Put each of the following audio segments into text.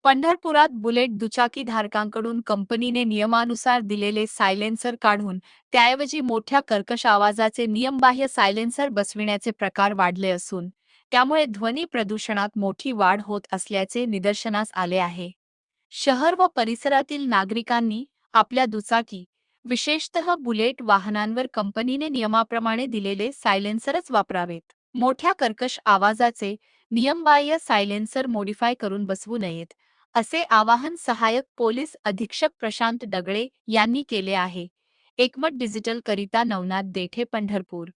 पंढरपुरात बुलेट दुचाकी धारकांकडून कंपनीने नियमानुसार दिलेले सायलेन्सर काढून त्याऐवजी मोठ्या कर्कश आवाजाचे नियमबाह्य सायलेन्सर बसविण्याचे प्रकार वाढले असून त्यामुळे ध्वनी प्रदूषणात मोठी वाढ होत असल्याचे निदर्शनास आले आहे। शहर व परिसरातील नागरिकांनी आपल्या दुचाकी, विशेषतः बुलेट वाहनांवर कंपनीने नियमाप्रमाणे दिलेले सायलेन्सरच वापरावेत। मोठ्या कर्कश आवाजाचे नियमबाह्य सायलेन्सर मॉडिफाय करून बसवू नयेत, असे आवाहन सहाय्यक पोलीस अधीक्षक प्रशांत दगडे यांनी केले आहे। एकमत डिजिटल करिता नवनाथ देठे, पंढरपूर।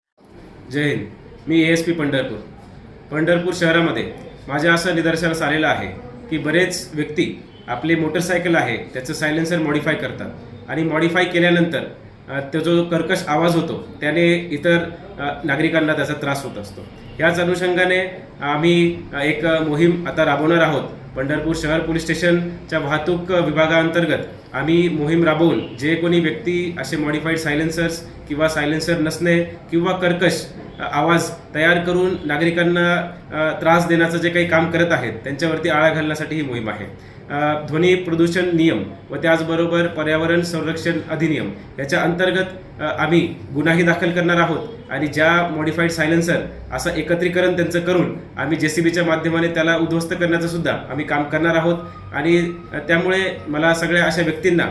जय हिंद। मी एएसपी पंढरपूर शहरामध्ये माझ्या असं निदर्शनास आलेलं आहे की बरेच व्यक्ती आपले मोटरसायकल आहे त्याचं सायलेन्सर मॉडिफाय करतात आणि मॉडिफाय केल्यानंतर तो जो कर्कश आवाज होतो त्याने इतर नागरिकांना त्याचा त्रास होत असतो। याच अनुषंगाने आम्ही एक मोहीम आता राबवणार आहोत। पंढरपूर शहर पोलीस स्टेशनच्या वाहतूक विभागाअंतर्गत आम्ही मोहीम राबवून जे कोणी व्यक्ती असे मॉडिफाईड सायलेन्सर्स किंवा सायलेन्सर नसणे किंवा कर्कश आवाज तयार करून नागरिकांना त्रास देण्याचं जे काही काम करत आहेत त्यांच्यावरती आळा घालण्यासाठी ही मोहीम आहे। ध्वनी प्रदूषण नियम व त्याचबरोबर पर्यावरण संरक्षण अधिनियम याच्या अंतर्गत आम्ही गुन्हाही दाखल करणार आहोत आणि ज्या मॉडिफाईड सायलेन्सर असं एकत्रीकरण त्यांचं करून आम्ही जेसीबीच्या माध्यमाने त्याला उद्ध्वस्त करण्याचं सुद्धा आम्ही काम करणार आहोत। आणि त्यामुळे मला सगळ्या अशा व्यक्तींना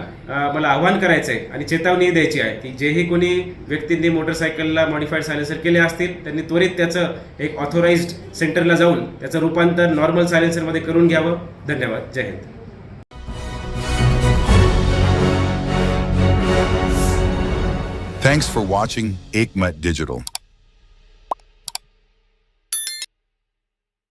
मला आव्हान करायचं आहे आणि चेतावणी द्यायची आहे की जेही कोणी व्यक्तींनी मोटरसायकलला मॉडिफाईड सायलेन्सर केले असतील त्यांनी त्वरित त्याचं एक ऑथोराइज्ड सेंटरला जाऊन त्याचं रूपांतर नॉर्मल सायलेन्सरमध्ये करून घ्यावं। धन्यवाद। जय Hind. Thanks for watching Ekmat Digital.